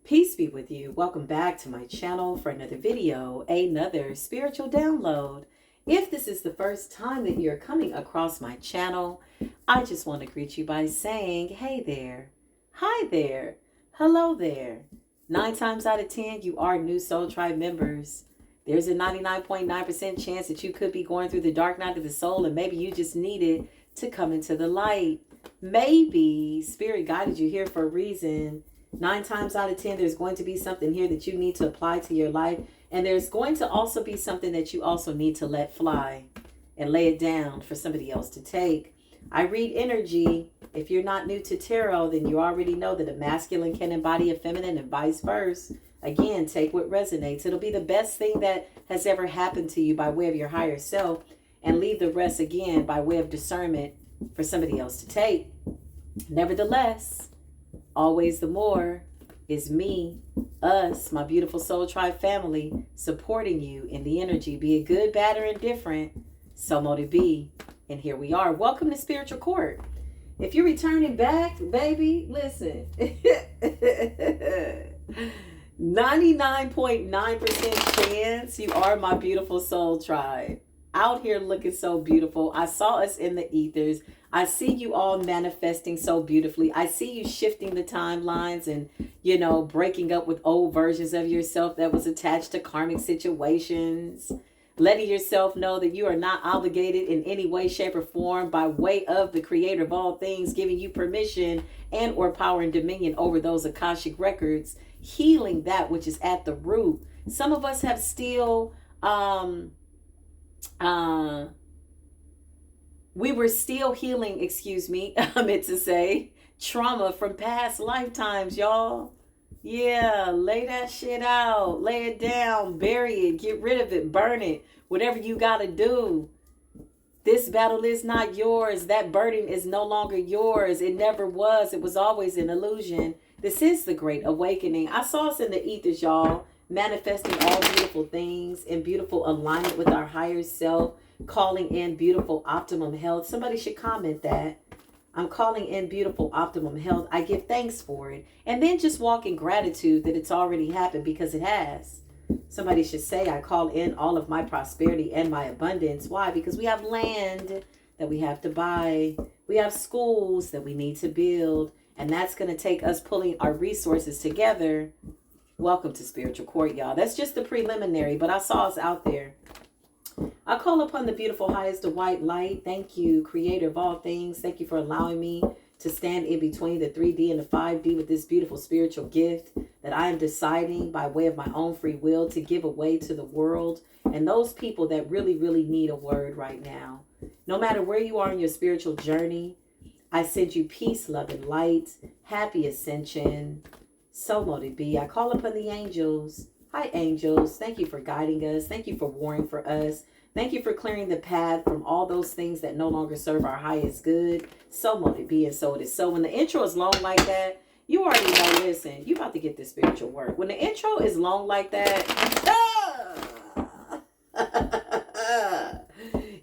Peace be with you. Welcome back to my channel for another video, another spiritual download. If this is the first time that you're coming across my channel, I just want to greet you by saying, hey there, hi there, hello there. 9 times out of 10, you are new Soul Tribe members. There's a 99.9% chance that you could be going through the dark night of the soul, and maybe you just needed to come into the light. Maybe Spirit guided you here for a reason. 9 times out of 10, there's going to be something here that you need to apply to your life. And there's going to also be something that you also need to let fly and lay it down for somebody else to take. I read energy. If you're not new to tarot, then you already know that a masculine can embody a feminine and vice versa. Again, take what resonates. It'll be the best thing that has ever happened to you by way of your higher self, and leave the rest again by way of discernment for somebody else to take. Nevertheless, always the more is me, us, my beautiful Soul Tribe family, supporting you in the energy, be it good, bad, or indifferent. So mote it be. And here we are. Welcome to Spiritual Court. If you're returning back, baby, listen. 99.9% chance you are my beautiful Soul Tribe. Out here looking so beautiful. I saw us in the ethers. I see you all manifesting so beautifully. I see you shifting the timelines and, breaking up with old versions of yourself that was attached to karmic situations. Letting yourself know that you are not obligated in any way, shape, or form by way of the creator of all things, giving you permission and or power and dominion over those Akashic records, healing that which is at the root. Some of us have still, we were still healing, I meant to say, trauma from past lifetimes, y'all. Yeah, lay that shit out. Lay it down. Bury it. Get rid of it. Burn it. Whatever you got to do. This battle is not yours. That burden is no longer yours. It never was. It was always an illusion. This is the great awakening. I saw us in the ethers, y'all, manifesting all beautiful things in beautiful alignment with our higher self, calling in beautiful optimum health. Somebody should comment that. I'm calling in beautiful optimum health. I give thanks for it. And then just walk in gratitude that it's already happened, because it has. Somebody should say, I call in all of my prosperity and my abundance. Why? Because we have land that we have to buy. We have schools that we need to build. And that's going to take us pulling our resources together. Welcome to Spiritual Court, y'all. That's just the preliminary, but I saw us out there. I call upon the beautiful highest of white light. Thank you, creator of all things. Thank you for allowing me to stand in between the 3D and the 5D with this beautiful spiritual gift that I am deciding by way of my own free will to give away to the world and those people that really, really need a word right now. No matter where you are in your spiritual journey, I send you peace, love, and light. Happy ascension. So mote it be. I call upon the angels. Hi, angels. Thank you for guiding us. Thank you for warring for us. Thank you for clearing the path from all those things that no longer serve our highest good. So mote it be, and so it is. So when the intro is long like that, you already know, listen, you about to get this spiritual work. When the intro is long like that,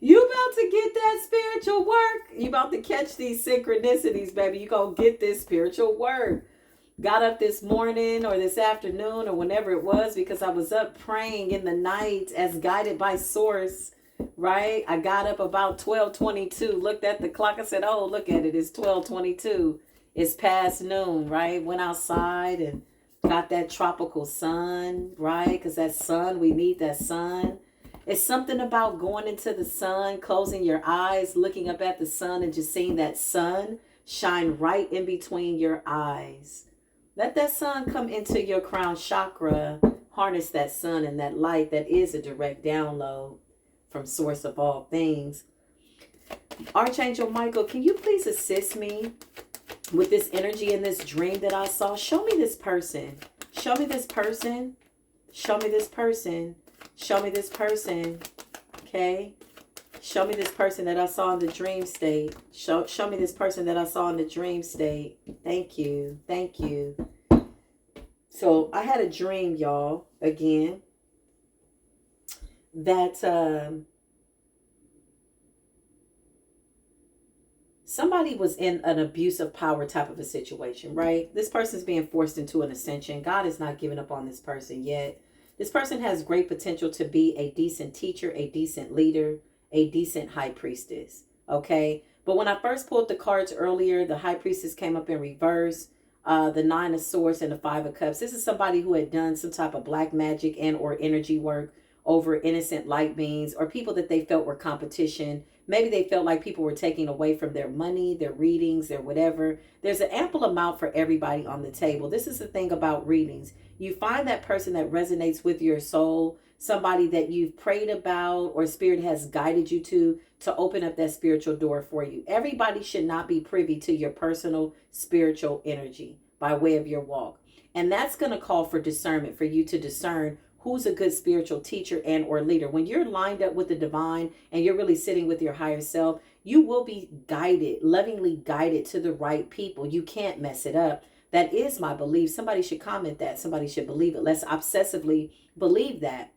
you about to get that spiritual work. You about to catch these synchronicities, baby. You gonna get this spiritual work. Got up this morning or this afternoon or whenever it was, because I was up praying in the night as guided by source, right? I got up about 12:22, looked at the clock. I said, oh, look at it. It's 12:22. It's past noon, right? Went outside and got that tropical sun, right? Because that sun, we need that sun. It's something about going into the sun, closing your eyes, looking up at the sun and just seeing that sun shine right in between your eyes. Let that sun come into your crown chakra. Harness that sun and that light that is a direct download from source of all things. Archangel Michael, can you please assist me with this energy in this dream that I saw? Show me this person. Show me this person. Show me this person. Show me this person. Okay? Show me this person that I saw in the dream state. Show me this person that I saw in the dream state. Thank you. Thank you. So I had a dream, y'all, again, that Somebody was in an abuse of power type of a situation, right? This person's being forced into an ascension. God is not giving up on this person yet. This person has great potential to be a decent teacher, a decent leader, a decent high priestess. Okay. But when I first pulled the cards earlier, the high priestess came up in reverse, the 9 of swords and the 5 of cups. This is somebody who had done some type of black magic and or energy work over innocent light beings or people that they felt were competition. Maybe they felt like people were taking away from their money, their readings, their whatever. There's an ample amount for everybody on the table. This is the thing about readings. You find that person that resonates with your soul, somebody that you've prayed about or spirit has guided you to open up that spiritual door for you. Everybody should not be privy to your personal spiritual energy by way of your walk. And that's going to call for discernment, for you to discern who's a good spiritual teacher and or leader. When you're lined up with the divine and you're really sitting with your higher self, you will be guided, lovingly guided to the right people. You can't mess it up. That is my belief. Somebody should comment that. Somebody should believe it. Let's obsessively believe that,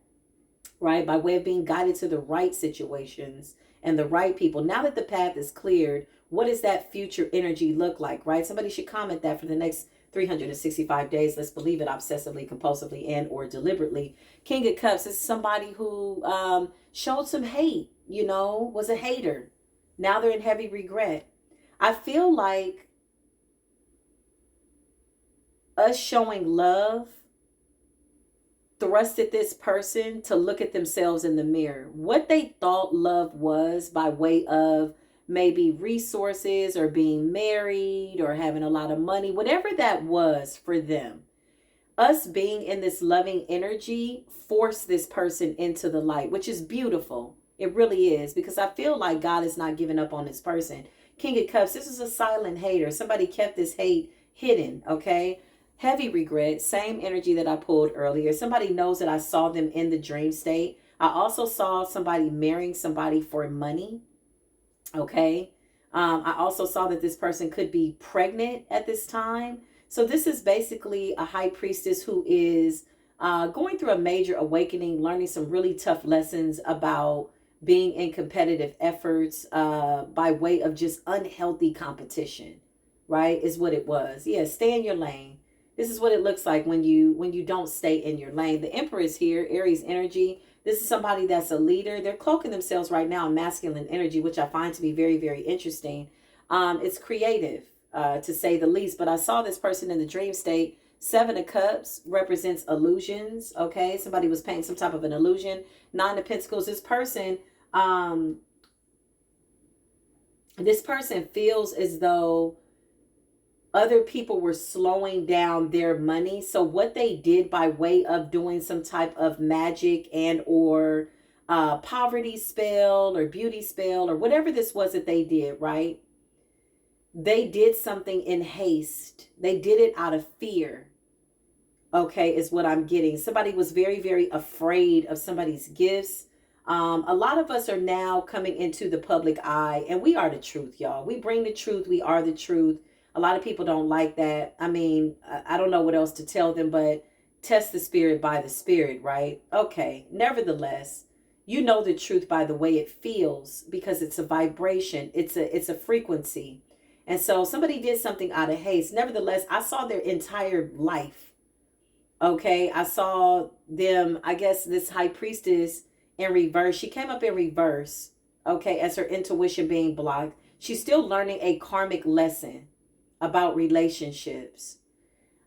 right? By way of being guided to the right situations and the right people. Now that the path is cleared, what does that future energy look like, right? Somebody should comment that for the next 365 days. Let's believe it obsessively, compulsively, and or deliberately. King of Cups is somebody who showed some hate, was a hater. Now they're in heavy regret. I feel like us showing love thrusted this person to look at themselves in the mirror. What they thought love was by way of maybe resources or being married or having a lot of money, whatever that was for them. Us being in this loving energy forced this person into the light, which is beautiful. It really is, because I feel like God is not giving up on this person. King of Cups, this is a silent hater. Somebody kept this hate hidden, okay? Heavy regret, same energy that I pulled earlier. Somebody knows that I saw them in the dream state. I also saw somebody marrying somebody for money. Okay. I also saw that this person could be pregnant at this time. So this is basically a high priestess who is going through a major awakening, learning some really tough lessons about being in competitive efforts by way of just unhealthy competition, right? Is what it was. Yeah, stay in your lane. This is what it looks like when you don't stay in your lane. The Emperor is here, Aries energy. This is somebody that's a leader. They're cloaking themselves right now in masculine energy, which I find to be very, very interesting. It's creative, to say the least. But I saw this person in the dream state. 7 of Cups represents illusions. Okay, somebody was painting some type of an illusion. 9 of Pentacles. This person feels as though other people were slowing down their money. So what they did by way of doing some type of magic and or poverty spell or beauty spell or whatever this was that they did, right? They did something in haste. They did it out of fear. Okay, is what I'm getting. Somebody was very, very afraid of somebody's gifts. A lot of us are now coming into the public eye, and we are the truth, y'all. We bring the truth. We are the truth. A lot of people don't like that. I mean, I don't know what else to tell them, but test the spirit by the spirit, right? Okay. Nevertheless, you know the truth by the way it feels, because it's a vibration. It's a frequency. And so somebody did something out of haste. Nevertheless, I saw their entire life. Okay. I saw them, I guess this high priestess in reverse. She came up in reverse. Okay. As her intuition being blocked. She's still learning a karmic lesson about relationships.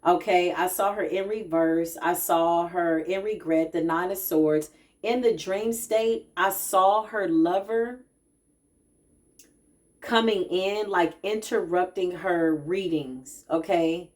Okay, I saw her in reverse. I saw her in regret, the 9 of Swords. In the dream state, I saw her lover coming in, like interrupting her readings. Okay,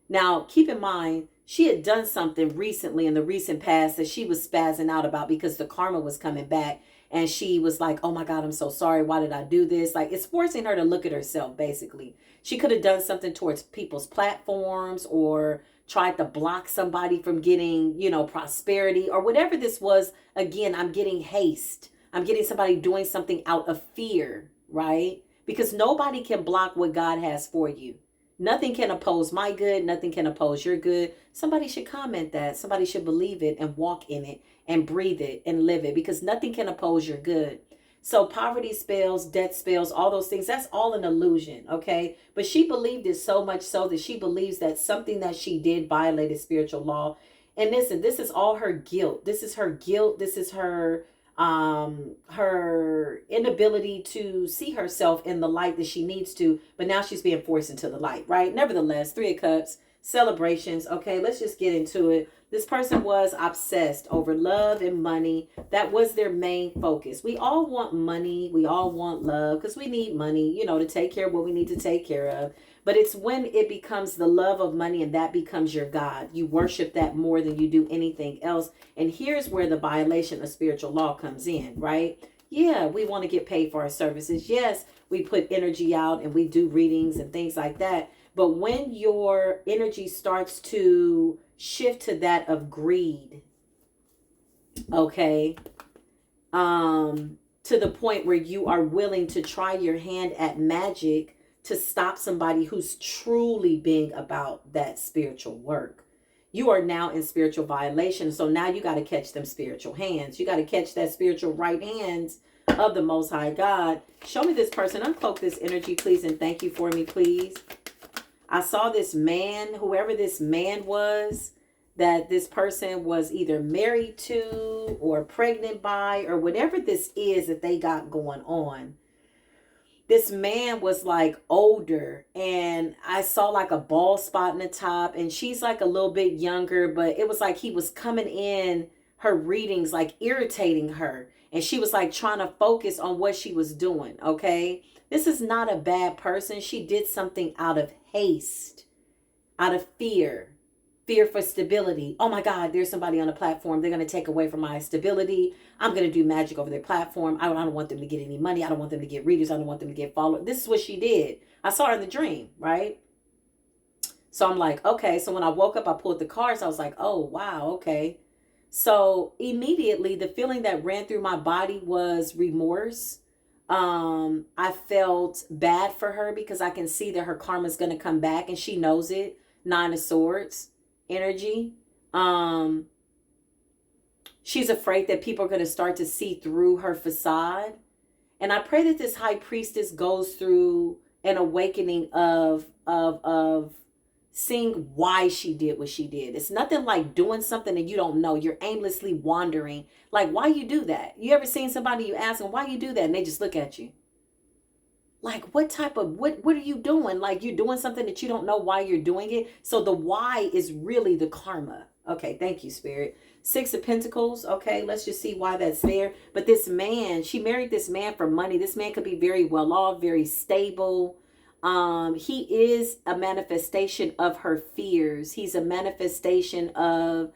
now keep in mind, she had done something recently in the recent past that she was spazzing out about because the karma was coming back. And she was like, oh my God, I'm so sorry. Why did I do this? Like, it's forcing her to look at herself, basically. She could have done something towards people's platforms or tried to block somebody from getting, prosperity or whatever this was. Again, I'm getting haste. I'm getting somebody doing something out of fear, right? Because nobody can block what God has for you. Nothing can oppose my good. Nothing can oppose your good. Somebody should comment that. Somebody should believe it and walk in it and breathe it and live it, because nothing can oppose your good. So poverty spells, death spells, all those things, that's all an illusion, okay? But she believed it so much so that she believes that something that she did violated spiritual law. And listen, this is all her guilt. This is her guilt. This is her inability to see herself in the light that she needs to, but now she's being forced into the light, right? Nevertheless, Three of Cups, celebrations. Okay, let's just get into it. This person was obsessed over love and money. That was their main focus. We all want money. We all want love because we need money, you know, to take care of what we need to take care of. But it's when it becomes the love of money and that becomes your God. You worship that more than you do anything else. And here's where the violation of spiritual law comes in, right? Yeah, we want to get paid for our services. Yes, we put energy out and we do readings and things like that. But when your energy starts to shift to that of greed, okay, to the point where you are willing to try your hand at magic to stop somebody who's truly being about that spiritual work, you are now in spiritual violation. So now you got to catch them spiritual hands. You got to catch that spiritual right hands of the Most High God. Show me this person. Uncloak this energy, please, and thank you for me, please. I saw this man, whoever this man was, that this person was either married to or pregnant by or whatever this is that they got going on. This man was like older and I saw like a bald spot in the top, and she's like a little bit younger, but it was like he was coming in her readings, like irritating her. And she was like trying to focus on what she was doing. Okay. This is not a bad person. She did something out of haste, out of fear for stability. Oh my God, there's somebody on the platform. They're going to take away from my stability. I'm going to do magic over their platform. I don't want them to get any money. I don't want them to get readers. I don't want them to get followers. This is what she did. I saw her in the dream, right? So I'm like, okay. So when I woke up, I pulled the cards. I was like, oh, wow. Okay. So immediately the feeling that ran through my body was remorse. I felt bad for her because I can see that her karma is going to come back and she knows it. Nine of Swords energy. She's afraid that people are going to start to see through her facade. And I pray that this high priestess goes through an awakening of seeing why she did what she did. It's nothing like doing something and you don't know. You're aimlessly wandering. Like, why you do that? You ever seen somebody, you ask them, why you do that? And they just look at you. Like, what are you doing? Like, you're doing something that you don't know why you're doing it. So the why is really the karma. Okay, thank you, Spirit. Six of Pentacles. Okay, let's just see why that's there. But this man, she married this man for money. This man could be very well off, very stable. He is a manifestation of her fears. He's a manifestation of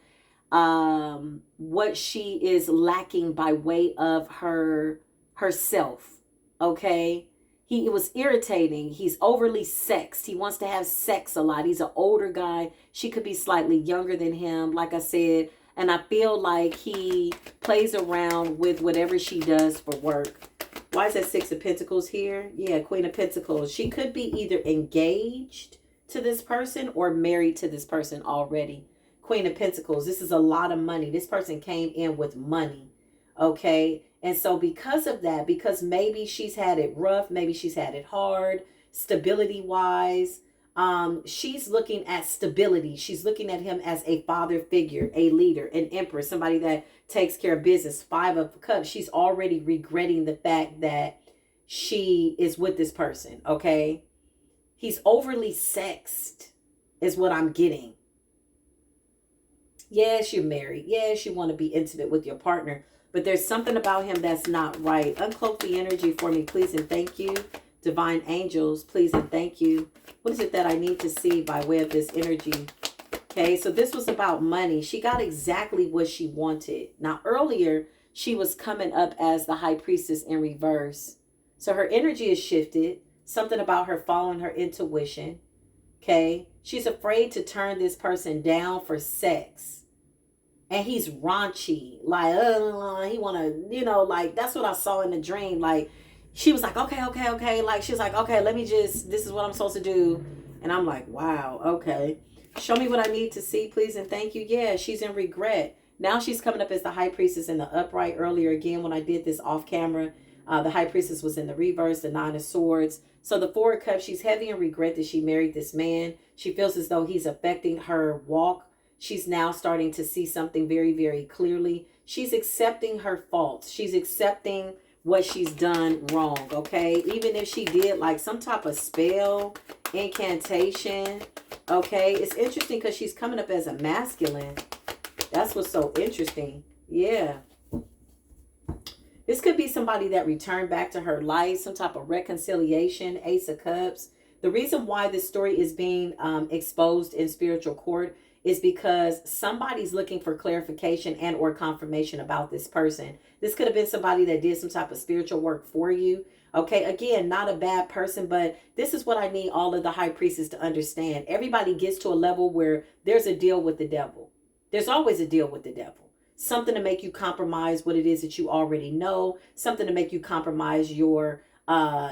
what she is lacking by way of herself. Okay. It was irritating. He's overly sexed. He wants to have sex a lot. He's an older guy. She could be slightly younger than him, like I said. And I feel like he plays around with whatever she does for work. Why is that Six of Pentacles here? Yeah, Queen of Pentacles. She could be either engaged to this person or married to this person already. Queen of Pentacles. This is a lot of money. This person came in with money. Okay. And so because of that, because maybe she's had it rough, maybe she's had it hard, stability wise, she's looking at stability. She's looking at him as a father figure, a leader, an empress, somebody that takes care of business. Five of Cups. She's already regretting the fact that she is with this person. Okay. He's overly sexed is what I'm getting. Yes, you're married. Yes, you want to be intimate with your partner. But there's something about him that's not right. Uncloak the energy for me, please, and thank you. Divine angels, please, and thank you. What is it that I need to see by way of this energy? Okay, so this was about money. She got exactly what she wanted. Now, earlier, she was coming up as the high priestess in reverse. So her energy is shifted. Something about her following her intuition. Okay, she's afraid to turn this person down for sex. And he's raunchy, like, he want to, like, that's what I saw in the dream. Like, she was like, okay. Like, she was like, okay, this is what I'm supposed to do. And I'm like, wow, okay. Show me what I need to see, please, and thank you. Yeah, she's in regret. Now she's coming up as the high priestess in the upright earlier again when I did this off camera. The High Priestess was in the reverse, the Nine of Swords. So the Four of Cups, she's heavy in regret that she married this man. She feels as though he's affecting her walk. She's now starting to see something very, very clearly. She's accepting her faults. She's accepting what she's done wrong, okay? Even if she did like some type of spell, incantation, okay? It's interesting because she's coming up as a masculine. That's what's so interesting. Yeah. This could be somebody that returned back to her life, some type of reconciliation, Ace of Cups. The reason why this story is being exposed in spiritual court is because somebody's looking for clarification and or confirmation about this person. This could have been somebody that did some type of spiritual work for you. Okay, again, not a bad person, but this is what I need all of the High Priestess to understand. Everybody gets to a level where there's a deal with the devil. There's always a deal with the devil. Something to make you compromise what it is that you already know. Something to make you compromise your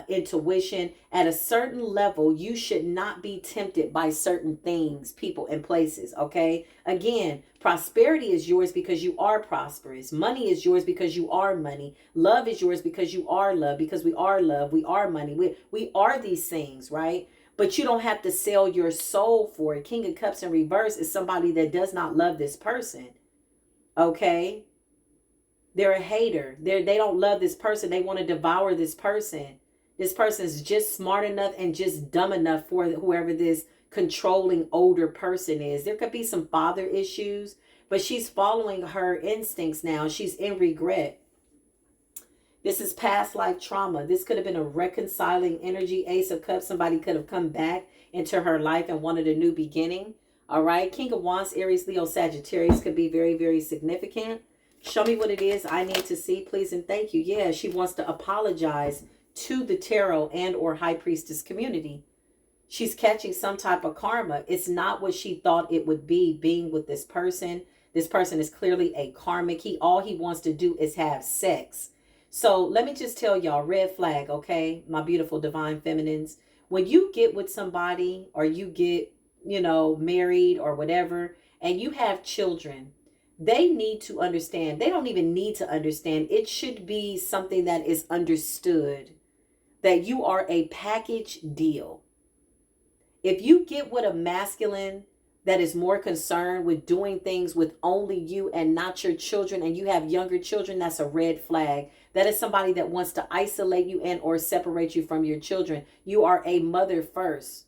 intuition. At a certain level, you should not be tempted by certain things, people, and places. Okay. Again, prosperity is yours because you are prosperous. Money is yours because you are money. Love is yours because you are love. Because we are love. We are money. We are these things, right? But you don't have to sell your soul for it. King of Cups in reverse is somebody that does not love this person. Okay, they're a hater. They don't love this person. They want to devour this person. This person is just smart enough and just dumb enough for whoever this controlling older person is. There could be some father issues, but she's following her instincts now. She's in regret. This is past life trauma. This could have been a reconciling energy. Ace of Cups. Somebody could have come back into her life and wanted a new beginning. All right. King of Wands, Aries, Leo, Sagittarius could be very, very significant. Show me what it is I need to see, please, and thank you. Yeah, she wants to apologize to the tarot and or High Priestess community. She's catching some type of karma. It's not what she thought it would be being with this person. This person is clearly a karmic. All he wants to do is have sex. So let me just tell y'all, red flag, okay? My beautiful divine feminines. When you get with somebody or you get, married or whatever, and you have children, they need to understand. They don't even need to understand. It should be something that is understood that you are a package deal. If you get with a masculine that is more concerned with doing things with only you and not your children, and you have younger children, that's a red flag. That is somebody that wants to isolate you and or separate you from your children. You are a mother first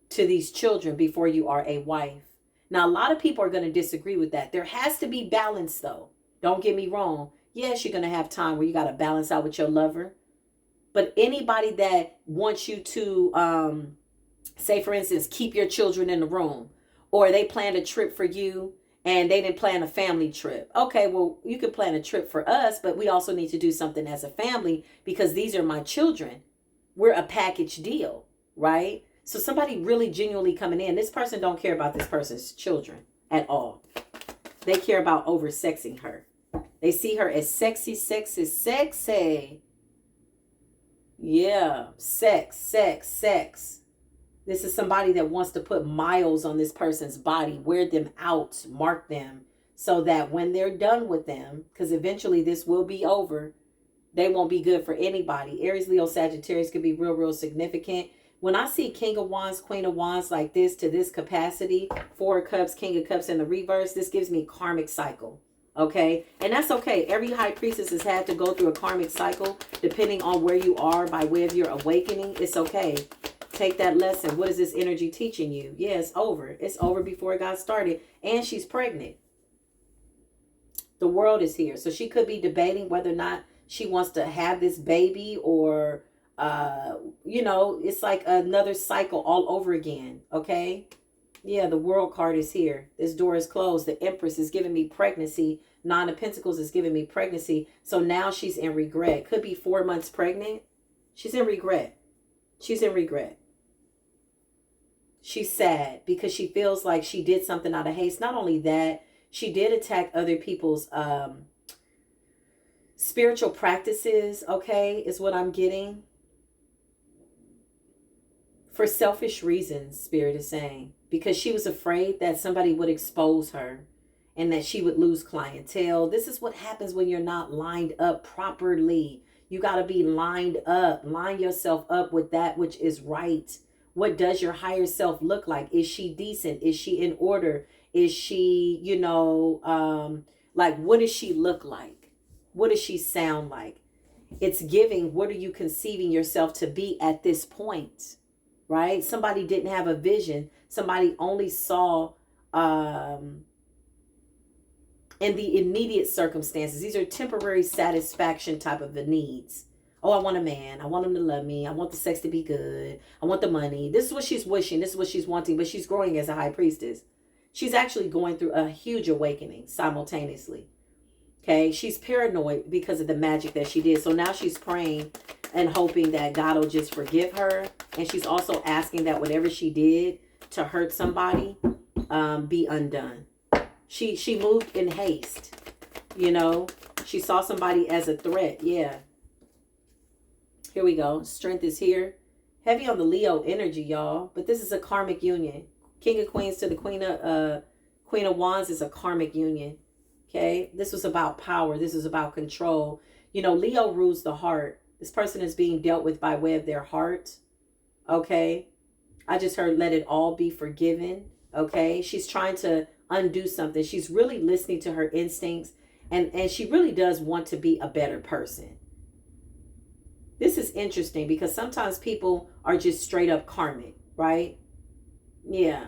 to these children before you are a wife. Now, a lot of people are going to disagree with that. There has to be balance, though. Don't get me wrong. Yes, you're going to have time where you got to balance out with your lover. But anybody that wants you to, say, for instance, keep your children in the room, or they planned a trip for you and they didn't plan a family trip. Okay, well, you can plan a trip for us, but we also need to do something as a family because these are my children. We're a package deal, right? So somebody really genuinely coming in, this person don't care about this person's children at all. They care about oversexing her. They see her as sexy, sexy, sexy. Yeah, sex, sex, sex. This is somebody that wants to put miles on this person's body, wear them out, mark them, so that when they're done with them, because eventually this will be over, they won't be good for anybody. Aries, Leo, Sagittarius could be real, real significant. When I see King of Wands, Queen of Wands like this to this capacity, Four of Cups, King of Cups in the reverse, this gives me karmic cycle. Okay. And that's okay. Every High Priestess has had to go through a karmic cycle depending on where you are by way of your awakening. It's okay. Take that lesson. What is this energy teaching you? Yeah, it's over. It's over before it got started. And she's pregnant. The world is here. So she could be debating whether or not she wants to have this baby or it's like another cycle all over again. Okay. Yeah, the world card is here. This door is closed. The Empress is giving me pregnancy. Nine of Pentacles is giving me pregnancy. So now she's in regret. Could be 4 months pregnant. She's in regret. She's in regret. She's sad because she feels like she did something out of haste. Not only that, she did attack other people's spiritual practices, okay, is what I'm getting. For selfish reasons, Spirit is saying. Because she was afraid that somebody would expose her. and that she would lose clientele. This is what happens when you're not lined up properly. You got to be lined up. Line yourself up with that which is right. What does your higher self look like? Is she decent? Is she in order? Is she, like, what does she look like? What does she sound like? It's giving, what are you conceiving yourself to be at this point? Right? Somebody didn't have a vision. Somebody only saw in the immediate circumstances. These are temporary satisfaction type of the needs. Oh, I want a man. I want him to love me. I want the sex to be good. I want the money. This is what she's wishing. This is what she's wanting. But she's growing as a high priestess. She's actually going through a huge awakening simultaneously. Okay. She's paranoid because of the magic that she did. So now she's praying and hoping that God will just forgive her. And she's also asking that whatever she did to hurt somebody be undone. She moved in haste. She saw somebody as a threat. Yeah. Here we go. Strength is here. Heavy on the Leo energy, y'all. But this is a karmic union. King of Queens to the Queen of Wands is a karmic union. Okay. This was about power. This is about control. Leo rules the heart. This person is being dealt with by way of their heart. Okay. I just heard let it all be forgiven. Okay. She's trying to undo something. She's really listening to her instincts. And she really does want to be a better person. This is interesting because sometimes people are just straight up karmic, right? Yeah.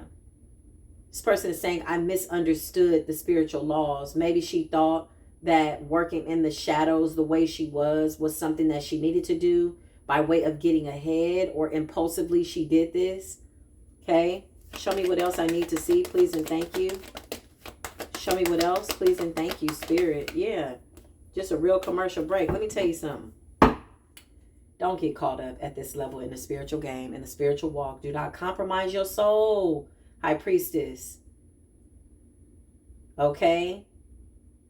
This person is saying, I misunderstood the spiritual laws. Maybe she thought that working in the shadows the way she was something that she needed to do by way of getting ahead, or impulsively she did this. Okay. Show me what else I need to see, please and thank you. Show me what else, please and thank you, Spirit. Yeah. Just a real commercial break. Let me tell you something. Don't get caught up at this level in the spiritual game, in the spiritual walk. Do not compromise your soul, High Priestess. Okay?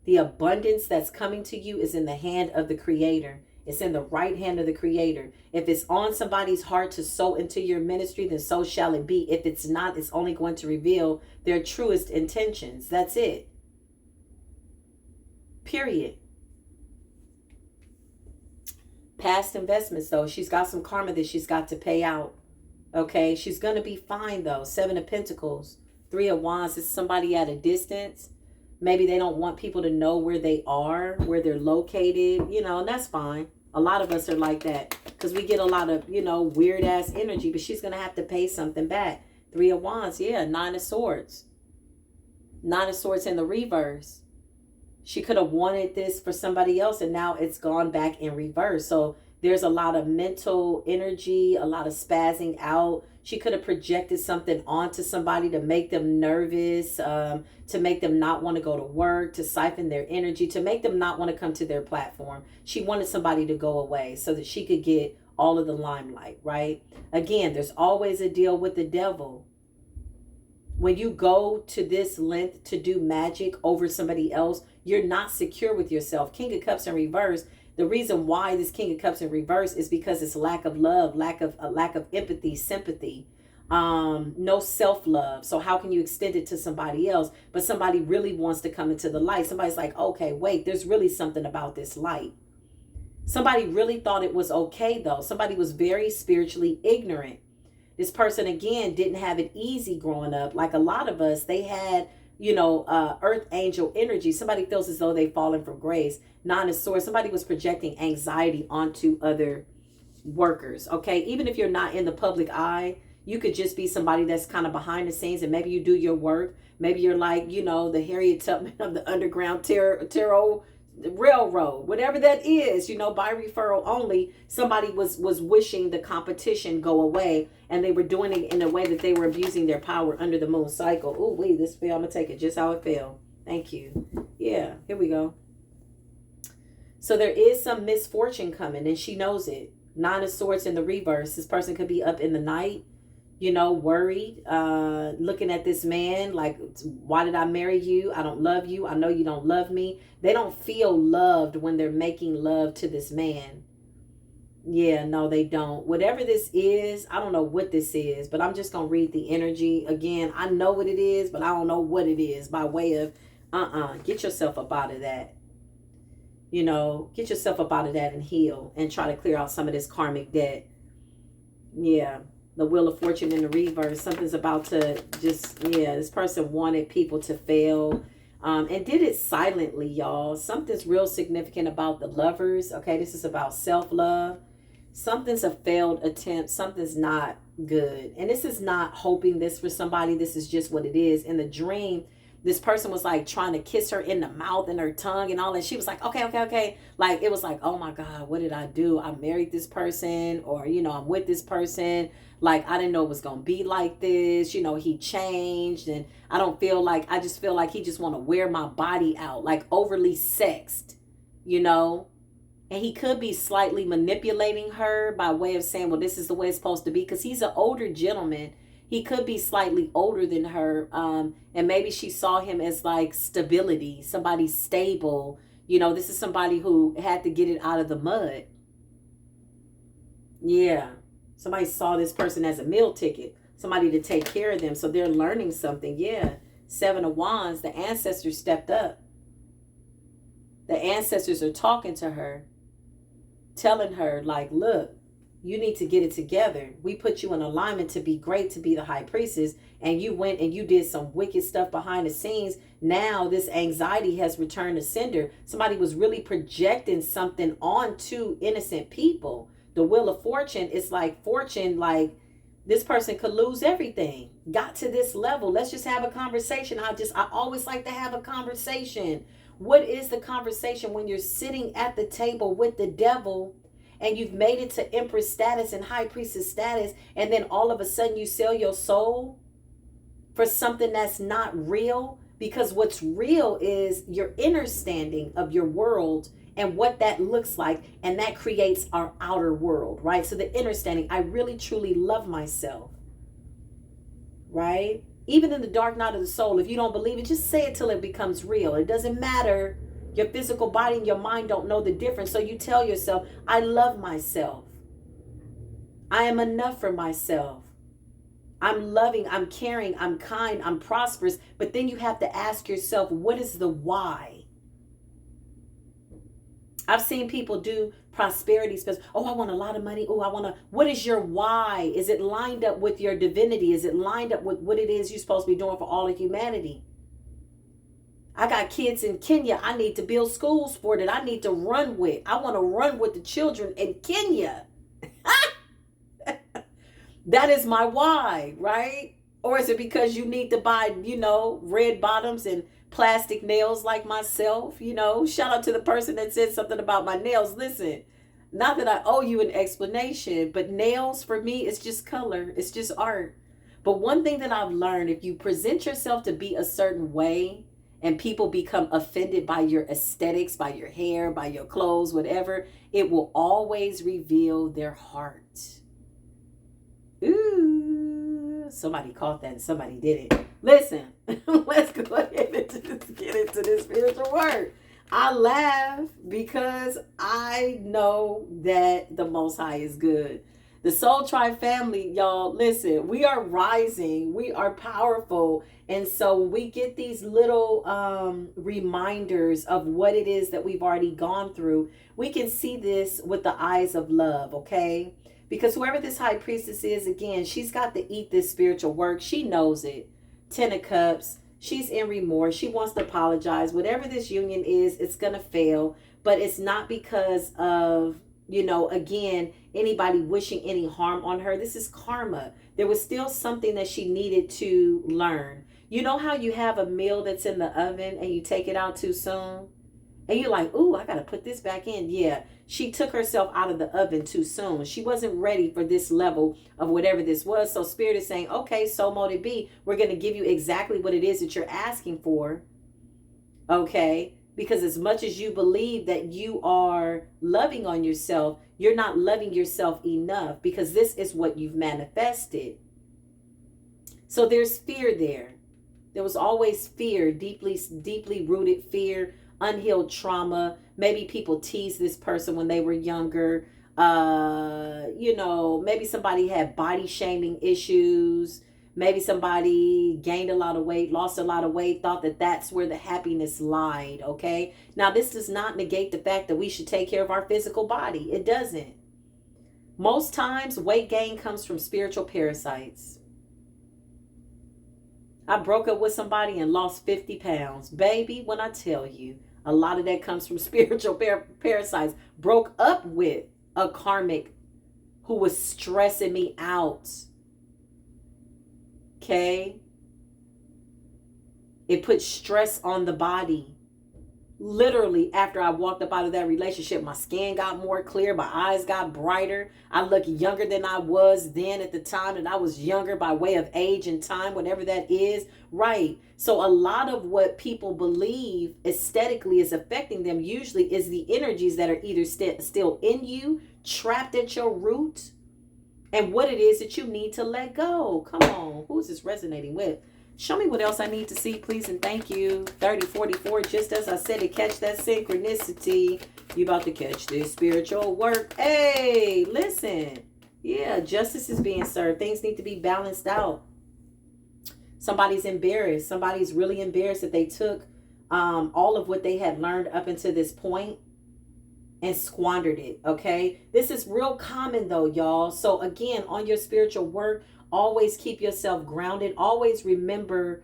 The abundance that's coming to you is in the hand of the Creator. It's in the right hand of the Creator. If it's on somebody's heart to sow into your ministry, then so shall it be. If it's not, it's only going to reveal their truest intentions. That's it. Period. Past investments, though, she's got some karma that she's got to pay out. Okay, she's going to be fine, though. 7 of Pentacles, 3 of Wands is somebody at a distance. Maybe they don't want people to know where they are, where they're located, and that's fine. A lot of us are like that because we get a lot of, weird ass energy, but she's going to have to pay something back. 3 of Wands, yeah, 9 of Swords. 9 of Swords in the reverse. She could have wanted this for somebody else and now it's gone back in reverse. So there's a lot of mental energy, a lot of spazzing out. She could have projected something onto somebody to make them nervous, to make them not want to go to work, to siphon their energy, to make them not want to come to their platform. She wanted somebody to go away so that she could get all of the limelight, right? Again, there's always a deal with the devil. When you go to this length to do magic over somebody else, you're not secure with yourself. King of Cups in reverse. The reason why this King of Cups in reverse is because it's lack of love, lack of empathy, sympathy, no self-love. So how can you extend it to somebody else? But somebody really wants to come into the light. Somebody's like, okay, wait, there's really something about this light. Somebody really thought it was okay, though. Somebody was very spiritually ignorant. This person, again, didn't have it easy growing up. Like a lot of us, they had, earth angel energy. Somebody feels as though they've fallen from grace. 9 of Swords. Somebody was projecting anxiety onto other workers. Okay. Even if you're not in the public eye, you could just be somebody that's kind of behind the scenes and maybe you do your work. Maybe you're like, the Harriet Tubman of the Underground Tarot Railroad, whatever that is, by referral only. Somebody was wishing the competition go away and they were doing it in a way that they were abusing their power under the moon cycle. Oh, wait, this fell. I'm gonna take it just how it fell. Thank you. Yeah, here we go. So there is some misfortune coming and she knows it. 9 of Swords in the reverse. This person could be up in the night, worried, looking at this man like, why did I marry you? I don't love you. I know you don't love me. They don't feel loved when they're making love to this man. Yeah, no, they don't. Whatever this is, I don't know what this is, but I'm just going to read the energy. Again, I know what it is, but I don't know what it is by way of Get yourself up out of that. You know, get yourself up out of that and heal and try to clear out some of this karmic debt. Yeah. The Wheel of Fortune in the reverse. Something's about to just, yeah, this person wanted people to fail. And did it silently, y'all. Something's real significant about the Lovers. Okay, this is about self-love. Something's a failed attempt. Something's not good. And this is not hoping this for somebody. This is just what it is. In the dream, this person was like trying to kiss her in the mouth and her tongue and all that. She was like, okay, okay, okay. Like, it was like, oh my God, what did I do? I married this person, or, you know, I'm with this person. Like, I didn't know it was going to be like this. You know, he changed, and I just feel like he just want to wear my body out, like overly sexed, you know? And he could be slightly manipulating her by way of saying, well, this is the way it's supposed to be. Because he's an older gentleman. He could be slightly older than her. And maybe she saw him as like stability, somebody stable. You know, this is somebody who had to get it out of the mud. Yeah. Somebody saw this person as a meal ticket. Somebody to take care of them. So they're learning something. Yeah. 7 of Wands. The ancestors stepped up. The ancestors are talking to her, telling her, like, look, you need to get it together. We put you in alignment to be great, to be the high priestess, and you went and you did some wicked stuff behind the scenes. Now this anxiety has returned to sender. Somebody was really projecting something onto innocent people. The Wheel of Fortune is like fortune, like this person could lose everything. Got to this level. Let's just have a conversation. I always like to have a conversation. What is the conversation when you're sitting at the table with the devil and you've made it to Empress status and High Priestess status, and then all of a sudden you sell your soul for something that's not real? Because what's real is your understanding of your world and what that looks like, and that creates our outer world, right? So the understanding, I really truly love myself, right? Even in the dark night of the soul, if you don't believe it, just say it till it becomes real. It doesn't matter. Your physical body and your mind don't know the difference. So you tell yourself, I love myself. I am enough for myself. I'm loving, I'm caring, I'm kind, I'm prosperous. But then you have to ask yourself, what is the why? I've seen people do prosperity special. Oh, I want a lot of money. Oh, what is your why? Is it lined up with your divinity? Is it lined up with what it is you're supposed to be doing for all of humanity? I got kids in Kenya. I need to build schools for that. I need to run with. I want to run with the children in Kenya. That is my why, right? Or is it because you need to buy, red bottoms and plastic nails like myself? Shout out to the person that said something about my nails. Listen, not that I owe you an explanation, but nails for me, it's just color. It's just art. But one thing that I've learned, if you present yourself to be a certain way and people become offended by your aesthetics, by your hair, by your clothes, whatever, it will always reveal their heart. Ooh, somebody caught that and somebody did it. Listen, let's go ahead and get into this spiritual word. I laugh because I know that the Most High is good. The Soul Tribe family, y'all, listen, we are rising. We are powerful. And so when we get these little reminders of what it is that we've already gone through, we can see this with the eyes of love, okay? Because whoever this high priestess is, again, she's got to eat this spiritual work. She knows it. 10 of Cups. She's in remorse. She wants to apologize. Whatever this union is, it's going to fail. But it's not because of, again, anybody wishing any harm on her. This is karma. There was still something that she needed to learn. You know how you have a meal that's in the oven and you take it out too soon? And you're like, ooh, I got to put this back in. Yeah, she took herself out of the oven too soon. She wasn't ready for this level of whatever this was. So Spirit is saying, okay, so mote it be. We're going to give you exactly what it is that you're asking for. Okay? Because as much as you believe that you are loving on yourself, you're not loving yourself enough, because this is what you've manifested. So there's fear there. There was always fear, deeply rooted fear, unhealed trauma. Maybe people teased this person when they were younger. Maybe somebody had body shaming issues. Maybe somebody gained a lot of weight, lost a lot of weight, thought that that's where the happiness lied, okay? Now, this does not negate the fact that we should take care of our physical body. It doesn't. Most times, weight gain comes from spiritual parasites. I broke up with somebody and lost 50 pounds. Baby, when I tell you, a lot of that comes from spiritual parasites. Broke up with a karmic who was stressing me out. Okay? It put stress on the body. Literally, after I walked up out of that relationship, my skin got more clear. My eyes got brighter. I look younger than I was then at the time. And I was younger by way of age and time, whatever that is. Right. So a lot of what people believe aesthetically is affecting them usually is the energies that are either still in you, trapped at your root, and what it is that you need to let go. Come on. Who is this resonating with? Show me what else I need to see, please, and thank you. 3044, just as I said, to catch that synchronicity. You about to catch this spiritual work. Hey, listen. Yeah, justice is being served. Things need to be balanced out. Somebody's embarrassed. Somebody's really embarrassed that they took all of what they had learned up until this point and squandered it, okay? This is real common, though, y'all. So, again, on your spiritual work, always keep yourself grounded. Always remember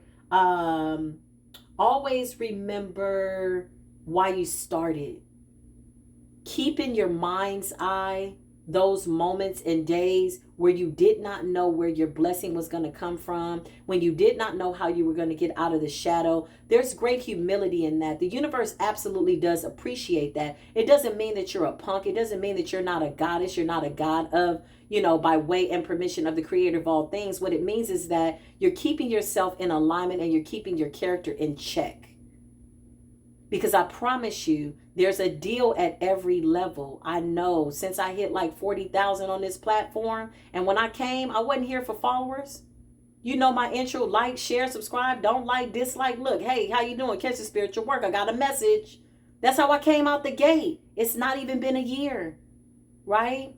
why you started. Keep in your mind's eye those moments and days where you did not know where your blessing was going to come from, when you did not know how you were going to get out of the shadow. There's great humility in that. The universe absolutely does appreciate that. It doesn't mean that you're a punk. It doesn't mean that you're not a goddess. You're not a god of, by way and permission of the creator of all things. What it means is that you're keeping yourself in alignment and you're keeping your character in check. Because I promise you, there's a deal at every level. I know, since I hit like 40,000 on this platform, and when I came, I wasn't here for followers. You know my intro: like, share, subscribe, don't like, dislike. Look, hey, how you doing? Catch the spiritual work. I got a message. That's how I came out the gate. It's not even been a year, right?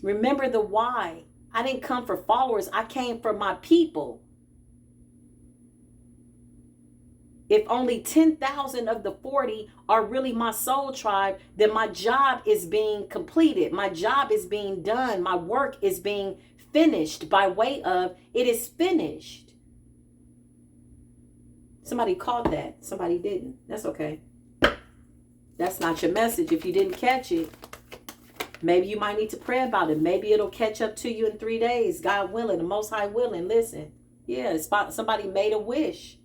Remember the why. I didn't come for followers. I came for my people. If only 10,000 of the 40 are really my soul tribe, then my job is being completed. My job is being done. My work is being finished by way of it is finished. Somebody caught that. Somebody didn't. That's okay. That's not your message. If you didn't catch it, maybe you might need to pray about it. Maybe it'll catch up to you in 3 days. God willing, the Most High willing. Listen. Yeah, somebody made a wish.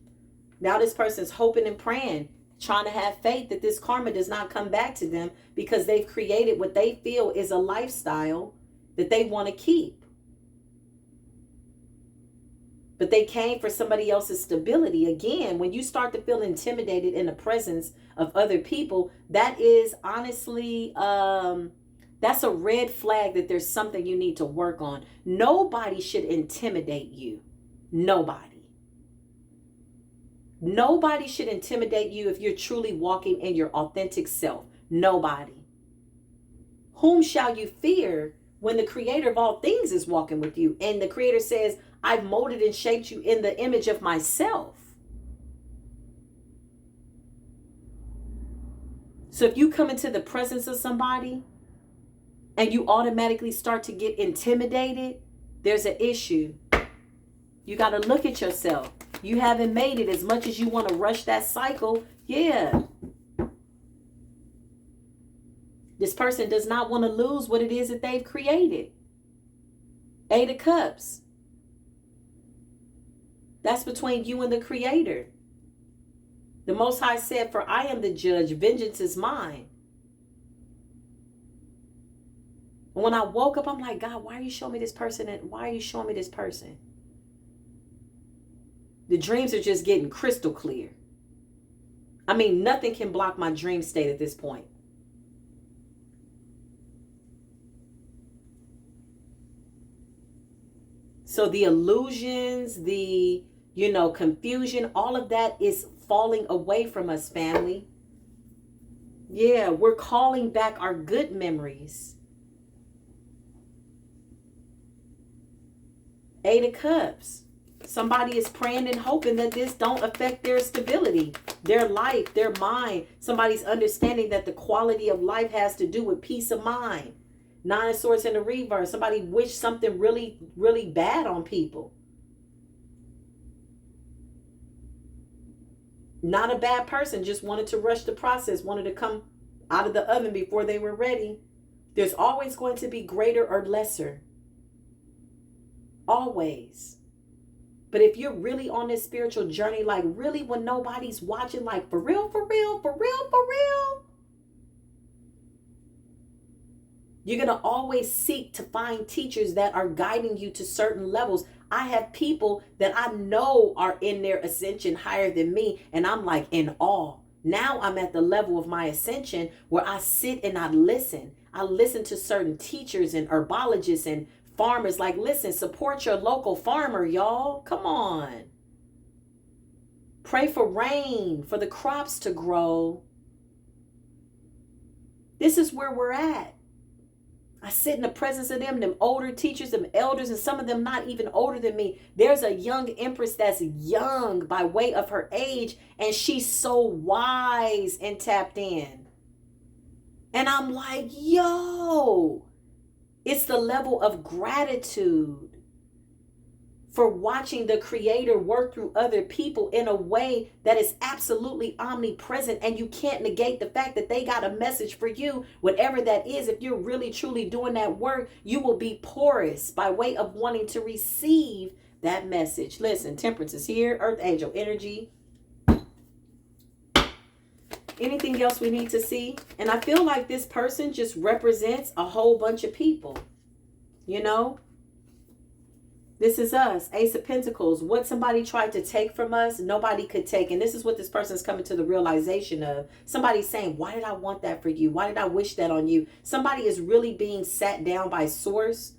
Now this person's hoping and praying, trying to have faith that this karma does not come back to them because they've created what they feel is a lifestyle that they want to keep. But they came for somebody else's stability. Again, when you start to feel intimidated in the presence of other people, that is honestly, that's a red flag that there's something you need to work on. Nobody should intimidate you. Nobody. Nobody should intimidate you if you're truly walking in your authentic self. Nobody. Whom shall you fear when the creator of all things is walking with you? And the creator says, I've molded and shaped you in the image of myself. So if you come into the presence of somebody and you automatically start to get intimidated, there's an issue. You got to look at yourself. You haven't made it. As much as you want to rush that cycle, yeah. This person does not want to lose what it is that they've created. 8 of Cups. That's between you and the creator. The Most High said, for I am the judge, vengeance is mine. And when I woke up, I'm like, God, why are you showing me this person? And why are you showing me this person? The dreams are just getting crystal clear. I mean, nothing can block my dream state at this point. So the illusions, the, confusion, all of that is falling away from us, family. Yeah, we're calling back our good memories. Eight of Cups. Somebody is praying and hoping that this don't affect their stability, their life, their mind. Somebody's understanding that the quality of life has to do with peace of mind. Nine of Swords in the reverse. Somebody wished something really, really bad on people. Not a bad person, just wanted to rush the process, wanted to come out of the oven before they were ready. There's always going to be greater or lesser. Always. But if you're really on this spiritual journey, like really when nobody's watching, like for real, for real, for real, for real, you're going to always seek to find teachers that are guiding you to certain levels. I have people that I know are in their ascension higher than me, and I'm like in awe. Now I'm at the level of my ascension where I sit and I listen. I listen to certain teachers and herbologists and farmers. Like, listen, support your local farmer, y'all. Come on. Pray for rain, for the crops to grow. This is where we're at. I sit in the presence of them older teachers, them elders, and some of them not even older than me. There's a young empress that's young by way of her age, and she's so wise and tapped in. And I'm like, yo, it's the level of gratitude for watching the Creator work through other people in a way that is absolutely omnipresent, and you can't negate the fact that they got a message for you, whatever that is. If you're really truly doing that work, you will be porous by way of wanting to receive that message. Listen, Temperance is here, Earth Angel energy. Anything else we need to see? And I feel like this person just represents a whole bunch of people, you know? This is us, Ace of Pentacles. What somebody tried to take from us, nobody could take. And this is what this person is coming to the realization of. Somebody's saying, why did I want that for you? Why did I wish that on you? Somebody is really being sat down by Source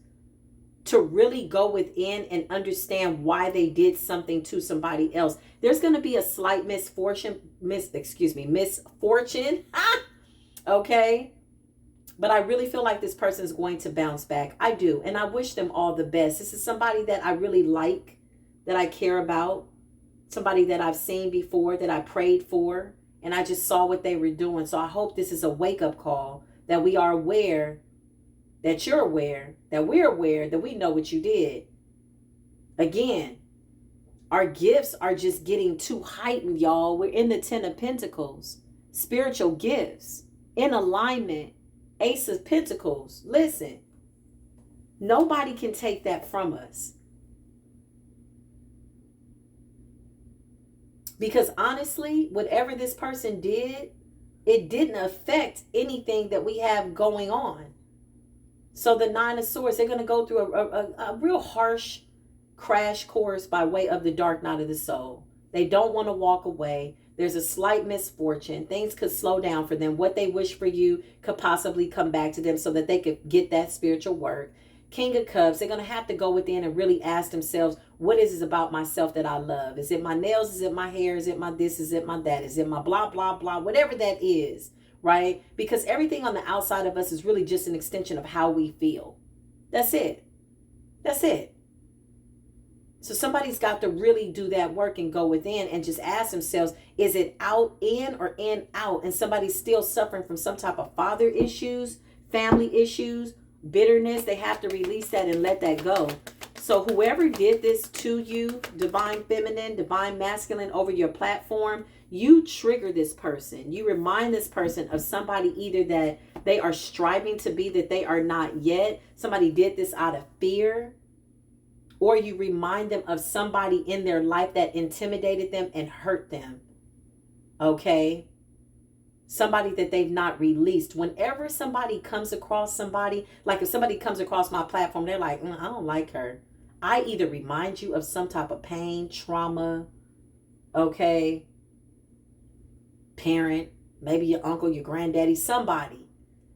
to really go within and understand why they did something to somebody else. There's going to be a slight misfortune. Okay. But I really feel like this person is going to bounce back. I do. And I wish them all the best. This is somebody that I really like, that I care about. Somebody that I've seen before, that I prayed for. And I just saw what they were doing. So I hope this is a wake-up call, that we are aware, that you're aware, that we're aware, that we know what you did. Again, our gifts are just getting too heightened, y'all. We're in the 10 of Pentacles. Spiritual gifts. In alignment. Ace of Pentacles. Listen, nobody can take that from us. Because honestly, whatever this person did, it didn't affect anything that we have going on. So the Nine of Swords, they're going to go through a real harsh crash course by way of the dark night of the soul. They don't want to walk away. There's a slight misfortune. Things could slow down for them. What they wish for you could possibly come back to them so that they could get that spiritual work. King of Cups, they're going to have to go within and really ask themselves, what is it about myself that I love? Is it my nails? Is it my hair? Is it my this? Is it my that? Is it my blah, blah, blah? Whatever that is, right? Because everything on the outside of us is really just an extension of how we feel. That's it. That's it. So somebody's got to really do that work and go within and just ask themselves, is it out, in, or in, out? And somebody's still suffering from some type of father issues, family issues, bitterness. They have to release that and let that go. So whoever did this to you, divine feminine, divine masculine, over your platform, you trigger this person. You remind this person of somebody either that they are striving to be that they are not yet. Somebody did this out of fear. Or you remind them of somebody in their life that intimidated them and hurt them. Okay? Somebody that they've not released. Whenever somebody comes across somebody, like if somebody comes across my platform, they're like, I don't like her. I either remind you of some type of pain, trauma, okay? Parent, maybe your uncle, your granddaddy, somebody.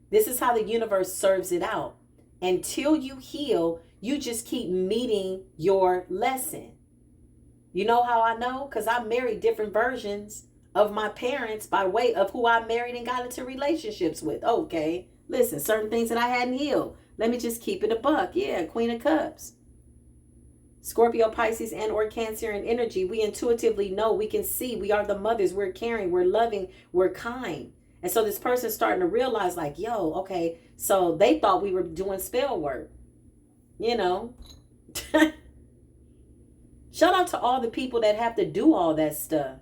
This is how the universe serves it out. Until you heal, you just keep meeting your lesson. You know how I know? Because I married different versions of my parents by way of who I married and got into relationships with. Okay, listen, certain things that I hadn't healed. Let me just keep it a buck. Yeah, Queen of Cups. Scorpio, Pisces, and or Cancer in energy, we intuitively know, we can see, we are the mothers, we're caring, we're loving, we're kind. And so this person's starting to realize like, yo, okay, so they thought we were doing spell work, you know. Shout out to all the people that have to do all that stuff,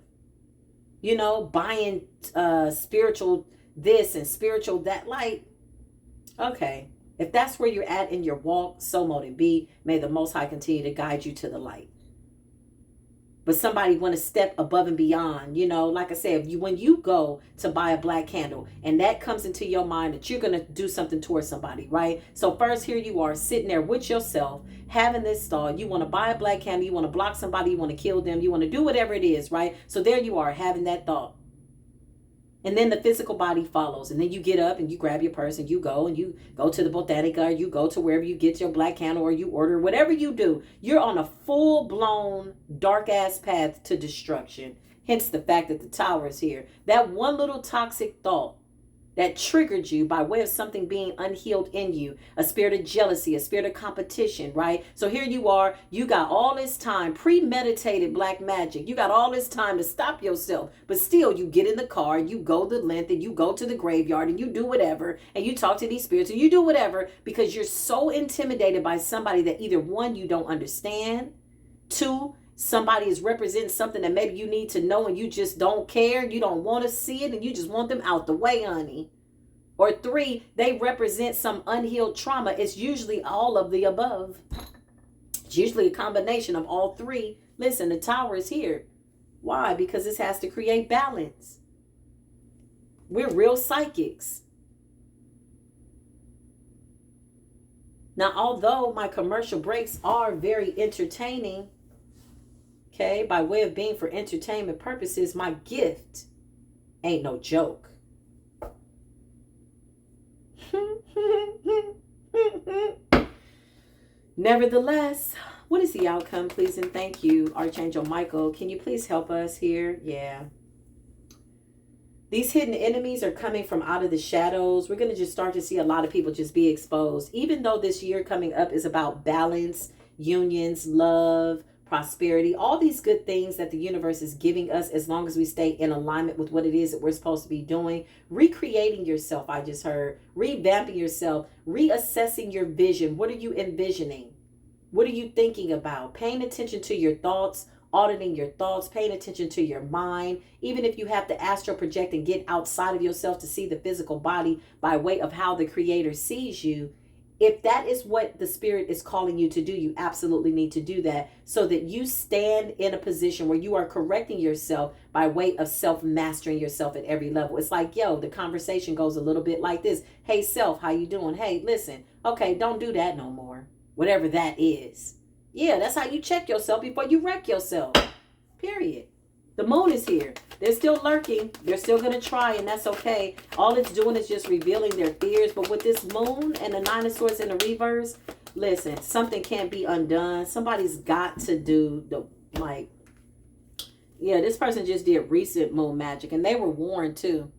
you know, buying spiritual this and spiritual that. Like, okay, if that's where you're at in your walk, so mote it be. May the Most High continue to guide you to the light. But somebody want to step above and beyond, you know, like I said, when you go to buy a black candle and that comes into your mind that you're going to do something towards somebody, right? So first, here you are sitting there with yourself, having this thought. You want to buy a black candle, you want to block somebody, you want to kill them, you want to do whatever it is, right? So there you are having that thought. And then the physical body follows. And then you get up and you grab your purse and you go to the Botanica, or you go to wherever you get your black candle, or you order, whatever you do. You're on a full-blown dark-ass path to destruction. Hence the fact that the tower is here. That one little toxic thought that triggered you by way of something being unhealed in you, a spirit of jealousy, a spirit of competition, right? So here you are, you got all this time, premeditated black magic. You got all this time to stop yourself, but still you get in the car, you go the length, and you go to the graveyard, and you do whatever, and you talk to these spirits, and you do whatever, because you're so intimidated by somebody that either one, you don't understand, two, somebody is representing something that maybe you need to know and you just don't care. You don't want to see it and you just want them out the way, honey. Or three, they represent some unhealed trauma. It's usually all of the above. It's usually a combination of all three. Listen, the tower is here. Why? Because this has to create balance. We're real psychics. Now, although my commercial breaks are very entertaining, okay, by way of being for entertainment purposes, my gift ain't no joke. Nevertheless, what is the outcome, please? And thank you, Archangel Michael. Can you please help us here? Yeah. These hidden enemies are coming from out of the shadows. We're going to just start to see a lot of people just be exposed. Even though this year coming up is about balance, unions, love, prosperity, all these good things that the universe is giving us, as long as we stay in alignment with what it is that we're supposed to be doing. Recreating yourself, I just heard. Revamping yourself. Reassessing your vision. What are you envisioning? What are you thinking about? Paying attention to your thoughts. Auditing your thoughts. Paying attention to your mind. Even if you have to astral project and get outside of yourself to see the physical body by way of how the Creator sees you. If that is what the Spirit is calling you to do, you absolutely need to do that, so that you stand in a position where you are correcting yourself by way of self-mastering yourself at every level. It's like, yo, the conversation goes a little bit like this. Hey, self, how you doing? Hey, listen, okay, don't do that no more. Whatever that is. Yeah, that's how you check yourself before you wreck yourself. Period. The moon is here. They're still lurking. They're still going to try, and that's okay. All it's doing is just revealing their fears. But with this moon and the Nine of Swords in the reverse, listen, something can't be undone. Somebody's got to do the, like, yeah, this person just did recent moon magic, and they were warned too.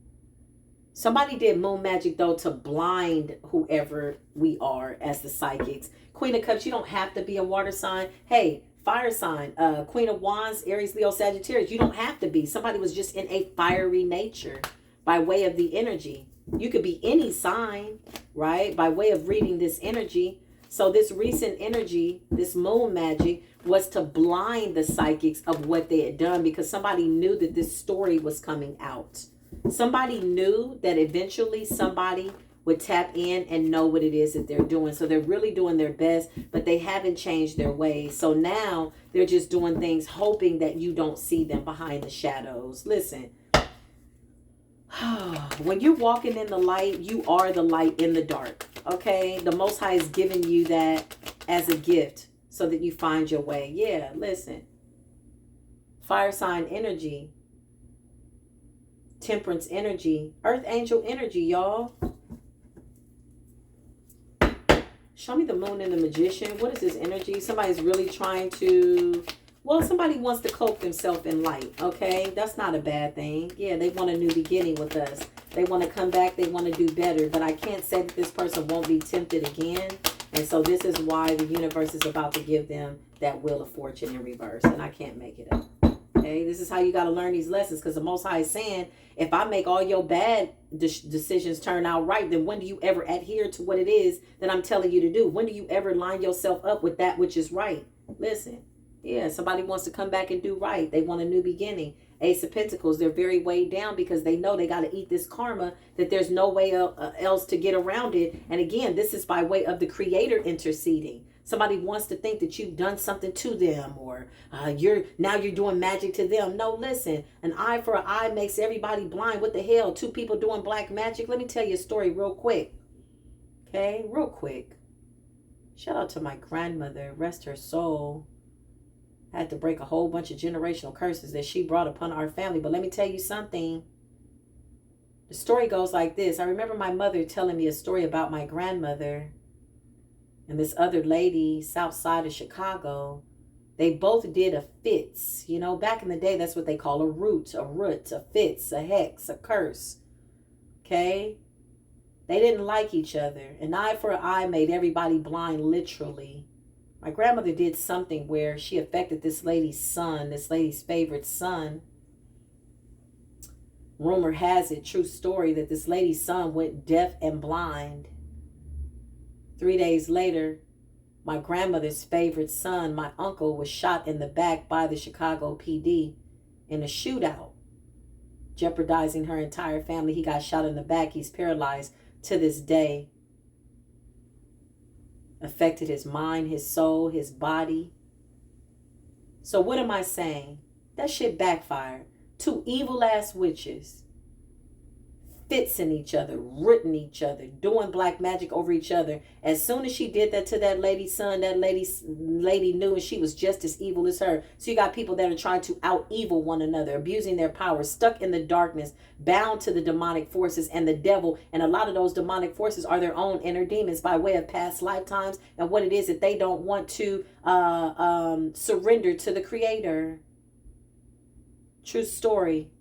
Somebody did moon magic, though, to blind whoever we are as the psychics. Queen of Cups, you don't have to be a water sign. Hey, fire sign, Queen of Wands, Aries, Leo, Sagittarius. You don't have to be. Somebody was just in a fiery nature by way of the energy. You could be any sign, right? By way of reading this energy. So this recent energy, this moon magic, was to blind the psychics of what they had done, because somebody knew that this story was coming out. Somebody knew that eventually somebody would tap in and know what it is that they're doing. So they're really doing their best, but they haven't changed their ways. So now they're just doing things hoping that you don't see them behind the shadows. Listen, when you're walking in the light, you are the light in the dark. Okay? The Most High is giving you that as a gift so that you find your way. Yeah, listen. Fire sign energy. Temperance energy. Earth angel energy, y'all. Show me the moon and the magician. What is this energy? Somebody's really trying to, well, somebody wants to cloak themselves in light, okay? That's not a bad thing. Yeah, they want a new beginning with us. They want to come back. They want to do better. But I can't say that this person won't be tempted again. And so this is why the universe is about to give them that wheel of fortune in reverse, and I can't make it up. Okay, this is how you got to learn these lessons, because the Most High is saying, if I make all your bad decisions turn out right, then when do you ever adhere to what it is that I'm telling you to do? When do you ever line yourself up with that which is right? Listen, yeah, somebody wants to come back and do right. They want a new beginning. Ace of Pentacles, they're very weighed down because they know they got to eat this karma, that there's no way else to get around it. And again, this is by way of the Creator interceding. Somebody wants to think that you've done something to them, or you're doing magic to them. No, listen, an eye for an eye makes everybody blind. What the hell? Two people doing black magic? Let me tell you a story real quick. Okay, real quick. Shout out to my grandmother, rest her soul. I had to break a whole bunch of generational curses that she brought upon our family. But let me tell you something. The story goes like this. I remember my mother telling me a story about my grandmother and this other lady south side of Chicago. They both did a fits. You know, back in the day, that's what they call a root, a fits, a hex, a curse. Okay? They didn't like each other. An eye for an eye made everybody blind, literally. My grandmother did something where she affected this lady's son, this lady's favorite son. Rumor has it, true story, that this lady's son went deaf and blind. 3 days later, my grandmother's favorite son, my uncle, was shot in the back by the Chicago PD in a shootout, jeopardizing her entire family. He got shot in the back. He's paralyzed to this day. Affected his mind, his soul, his body. So what am I saying? That shit backfired. Two evil ass witches fitsing each other, rooting each other, doing black magic over each other. As soon as she did that to that lady's son, that lady knew, and she was just as evil as her. So you got people that are trying to out evil one another, abusing their power, stuck in the darkness, bound to the demonic forces and the devil. And a lot of those demonic forces are their own inner demons by way of past lifetimes and what it is that they don't want to surrender to the Creator. True story.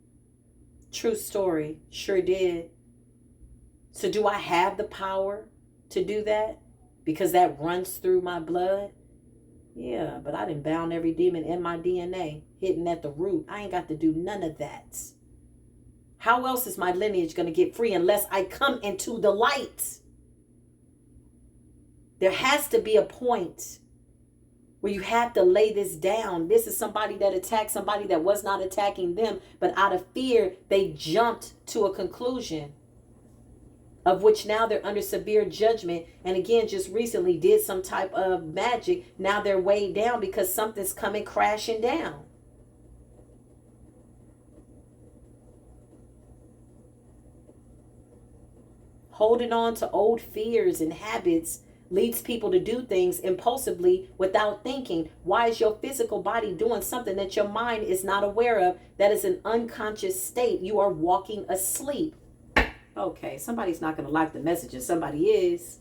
True story. Sure did. So do I have the power to do that? Because that runs through my blood? Yeah, but I done bound every demon in my DNA, hitting at the root. I ain't got to do none of that. How else is my lineage going to get free unless I come into the light? There has to be a point where you have to lay this down. This is somebody that attacked somebody that was not attacking them, but out of fear, they jumped to a conclusion of which now they're under severe judgment. And again, just recently did some type of magic. Now they're weighed down because something's coming crashing down. Holding on to old fears and habits leads people to do things impulsively without thinking. Why is your physical body doing something that your mind is not aware of? That is an unconscious state. You are walking asleep. Okay, somebody's not going to like the message and somebody is.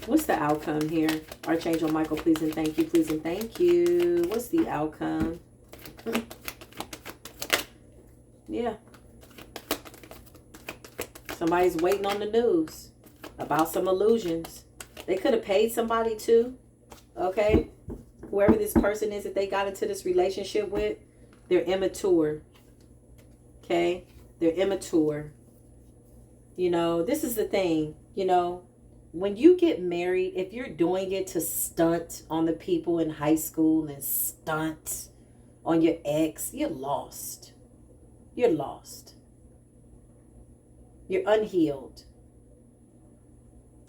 What's the outcome here? Archangel Michael, please and thank you. Please and thank you. What's the outcome? Yeah. Somebody's waiting on the news about some illusions. They could have paid somebody too. Okay? Whoever this person is that they got into this relationship with, they're immature. Okay? They're immature. You know, this is the thing. You know, when you get married, if you're doing it to stunt on the people in high school and stunt on your ex, you're lost. You're lost. You're unhealed.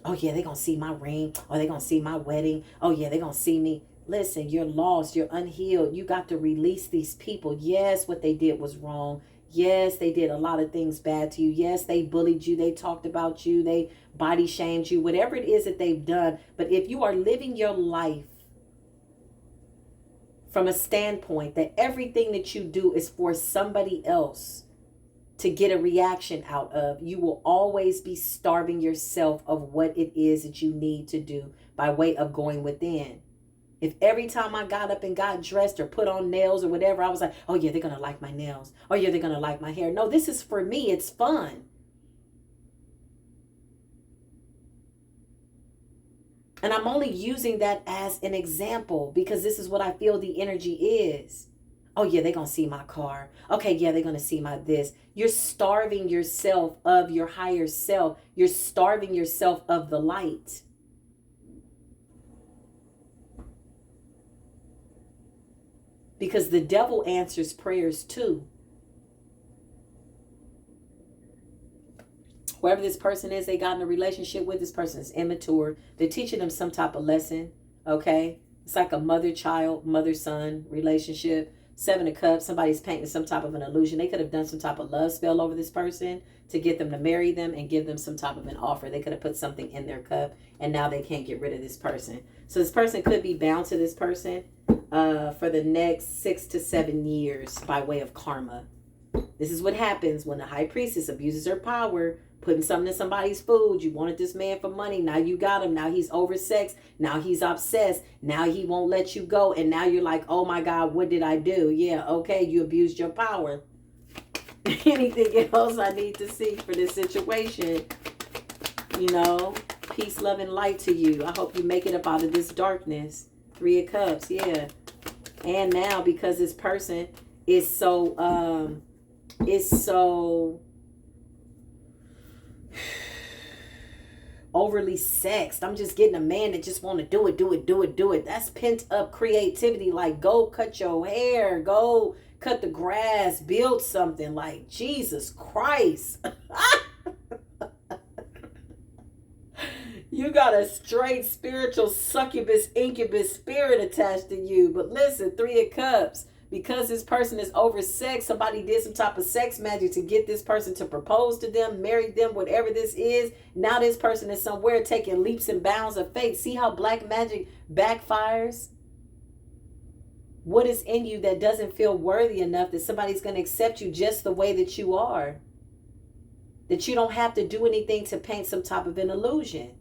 Oh, yeah, they're going to see my ring. Oh, they're going to see my wedding. Oh, yeah, they're going to see me. Listen, you're lost. You're unhealed. You got to release these people. Yes, what they did was wrong. Yes, they did a lot of things bad to you. Yes, they bullied you. They talked about you. They body shamed you. Whatever it is that they've done. But if you are living your life from a standpoint that everything that you do is for somebody else to get a reaction out of, you will always be starving yourself of what it is that you need to do by way of going within. If every time I got up and got dressed or put on nails or whatever, I was like, oh yeah, they're going to like my nails. Oh yeah, they're going to like my hair. No, this is for me. It's fun. And I'm only using that as an example because this is what I feel the energy is. Oh, yeah, they're going to see my car. Okay, yeah, they're going to see my this. You're starving yourself of your higher self. You're starving yourself of the light. Because the devil answers prayers too. Whoever this person is they got in a relationship with, this person is immature. They're teaching them some type of lesson, okay? It's like a mother-child, mother-son relationship. 7 of Cups, somebody's painting some type of an illusion. They could have done some type of love spell over this person to get them to marry them and give them some type of an offer. They could have put something in their cup, and now they can't get rid of this person. So this person could be bound to this person for the next 6 to 7 years by way of karma. This is what happens when the high priestess abuses her power, putting something in somebody's food. You wanted this man for money. Now you got him. Now he's oversexed. Now he's obsessed. Now he won't let you go. And now you're like, oh my God, what did I do? Yeah, okay, you abused your power. Anything else I need to see for this situation? You know, peace, love, and light to you. I hope you make it up out of this darkness. 3 of Cups, yeah. And now because this person is so overly sexed. I'm just getting a man that just want to do it. That's pent up creativity. Like, go cut your hair, go cut the grass, build something. Like, Jesus Christ. You got a straight spiritual succubus, incubus spirit attached to you. But listen, 3 of Cups. Because this person is oversexed, somebody did some type of sex magic to get this person to propose to them, marry them, whatever this is. Now this person is somewhere taking leaps and bounds of faith. See how black magic backfires? What is in you that doesn't feel worthy enough that somebody's going to accept you just the way that you are? That you don't have to do anything to paint some type of an illusion.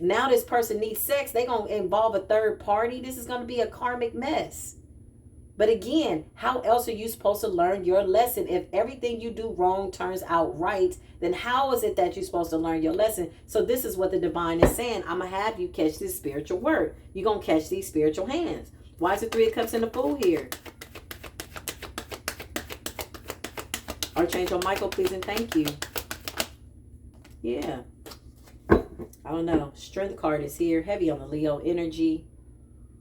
Now this person needs sex. They're going to involve a third party. This is going to be a karmic mess. But again, how else are you supposed to learn your lesson? If everything you do wrong turns out right, then how is it that you're supposed to learn your lesson? So this is what the divine is saying. I'm going to have you catch this spiritual work. You're going to catch these spiritual hands. Why is the 3 of Cups and the Fool here? Archangel Michael, please and thank you. Yeah. I don't know. Strength card is here. Heavy on the Leo energy.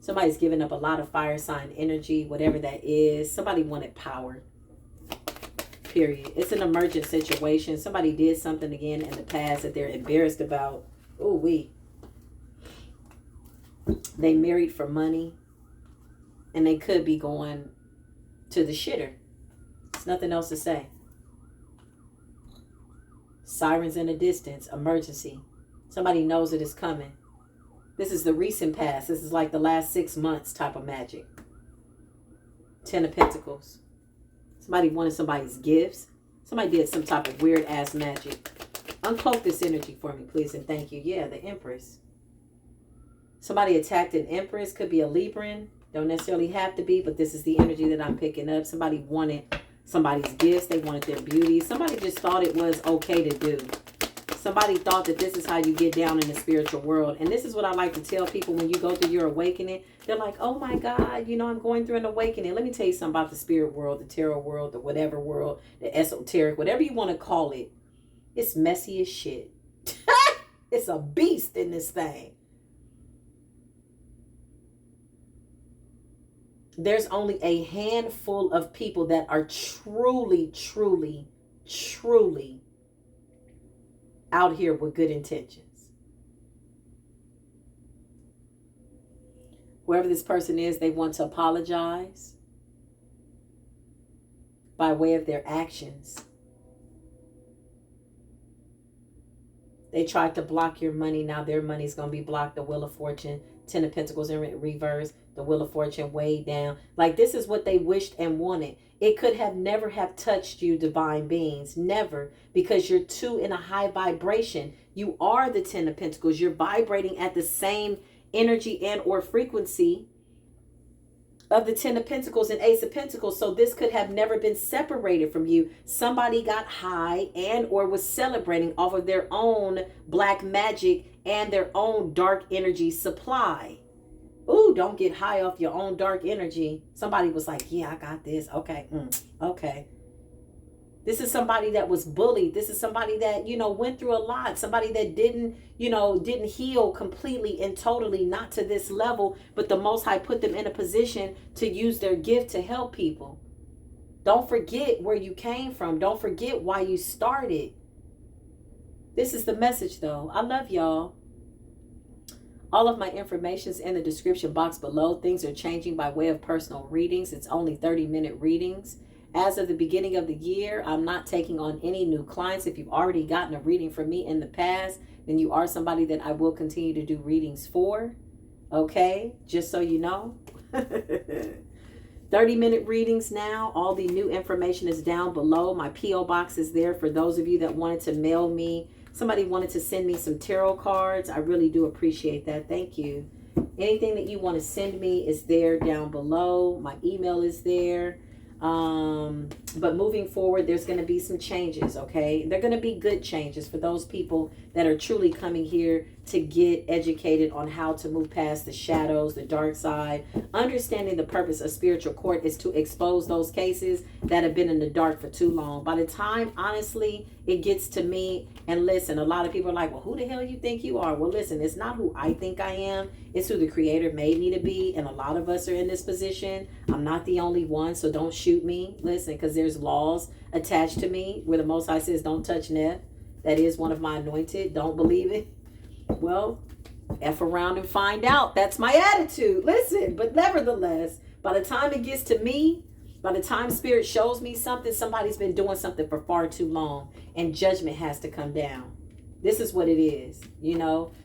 Somebody's giving up a lot of fire sign energy, whatever that is. Somebody wanted power. Period. It's an emergent situation. Somebody did something again in the past that they're embarrassed about. Ooh, they married for money. And they could be going to the shitter. There's nothing else to say. Sirens in the distance. Emergency. Somebody knows it is coming. This is the recent past. This is like the last 6 months type of magic. 10 of Pentacles. Somebody wanted somebody's gifts. Somebody did some type of weird ass magic. Uncloak this energy for me, please, and thank you. Yeah, the Empress. Somebody attacked an Empress. Could be a Libran. Don't necessarily have to be, but this is the energy that I'm picking up. Somebody wanted somebody's gifts. They wanted their beauty. Somebody just thought it was okay to do. Somebody thought that this is how you get down in the spiritual world. And this is what I like to tell people when you go through your awakening. They're like, oh my God, you know, I'm going through an awakening. Let me tell you something about the spirit world, the tarot world, the whatever world, the esoteric, whatever you want to call it. It's messy as shit. It's a beast in this thing. There's only a handful of people that are truly, truly, truly out here with good intentions. Whoever this person is, they want to apologize by way of their actions. They tried to block your money. Now their money's going to be blocked. The Wheel of Fortune, 10 of Pentacles in reverse, the Wheel of Fortune way down. Like, this is what they wished and wanted. It could have never have touched you, divine beings. Never. Because you're too in a high vibration. You are the 10 of Pentacles. You're vibrating at the same energy and or frequency of the 10 of Pentacles and Ace of Pentacles. So this could have never been separated from you. Somebody got high and or was celebrating off of their own black magic and their own dark energy supply. Ooh, don't get high off your own dark energy. Somebody was like, yeah, I got this. Okay. Okay. This is somebody that was bullied. This is somebody that, went through a lot. Somebody that didn't heal completely and totally, not to this level, but the Most High put them in a position to use their gift to help people. Don't forget where you came from. Don't forget why you started. This is the message, though. I love y'all. All of my information is in the description box below. Things are changing by way of personal readings. It's only 30-minute readings. As of the beginning of the year, I'm not taking on any new clients. If you've already gotten a reading from me in the past, then you are somebody that I will continue to do readings for. Okay? Just so you know. 30-minute readings now. All the new information is down below. My P.O. box is there for those of you that wanted to mail me. Somebody wanted to send me some tarot cards. I really do appreciate that. Thank you. Anything that you want to send me is there down below. My email is there. But moving forward, there's going to be some changes, okay? They're going to be good changes for those people that are truly coming here to get educated on how to move past the shadows, the dark side. Understanding the purpose of spiritual court is to expose those cases that have been in the dark for too long. By the time, honestly, it gets to me, and listen, a lot of people are like, well, who the hell you think you are? Well, listen, it's not who I think I am. It's who the Creator made me to be, and a lot of us are in this position. I'm not the only one, so don't shoot me. Listen, because there's laws attached to me where the Most High says don't touch Neff. That is one of my anointed. Don't believe it? Well, F around and find out. That's my attitude. Listen, but nevertheless, by the time it gets to me, by the time Spirit shows me something, somebody's been doing something for far too long, and judgment has to come down. This is what it is,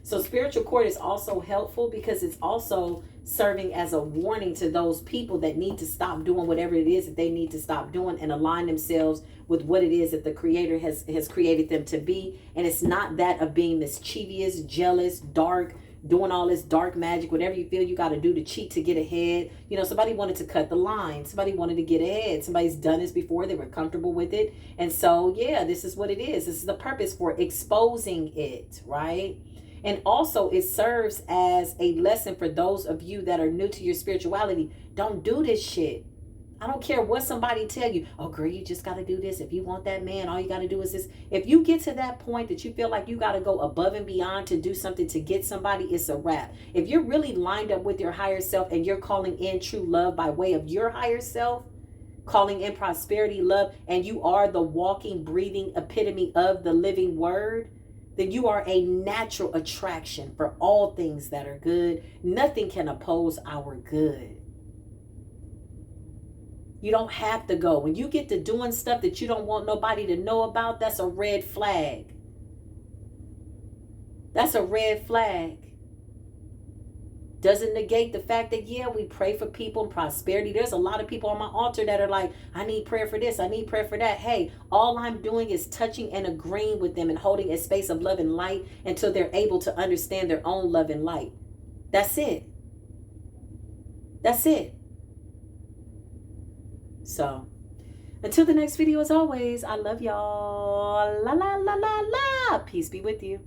So spiritual court is also helpful because it's also serving as a warning to those people that need to stop doing whatever it is that they need to stop doing and align themselves with what it is that the Creator has created them to be. And it's not that of being mischievous, jealous, dark, doing all this dark magic, whatever you feel you got to do to cheat to get ahead. Somebody wanted to cut the line. Somebody wanted to get ahead. Somebody's done this before. They were comfortable with it. And so, yeah, this is what it is. This is the purpose for exposing it, right? And also it serves as a lesson for those of you that are new to your spirituality. Don't do this shit. I don't care what somebody tell you. Oh, girl, you just got to do this. If you want that man, all you got to do is this. If you get to that point that you feel like you got to go above and beyond to do something to get somebody, it's a wrap. If you're really lined up with your higher self and you're calling in true love by way of your higher self, calling in prosperity, love, and you are the walking, breathing epitome of the living word, then you are a natural attraction for all things that are good. Nothing can oppose our good. You don't have to go. When you get to doing stuff that you don't want nobody to know about, that's a red flag. That's a red flag. Doesn't negate the fact that, yeah, we pray for people and prosperity. There's a lot of people on my altar that are like, I need prayer for this. I need prayer for that. Hey, all I'm doing is touching and agreeing with them and holding a space of love and light until they're able to understand their own love and light. That's it. That's it. So, until the next video, as always, I love y'all. La, la, la, la, la. Peace be with you.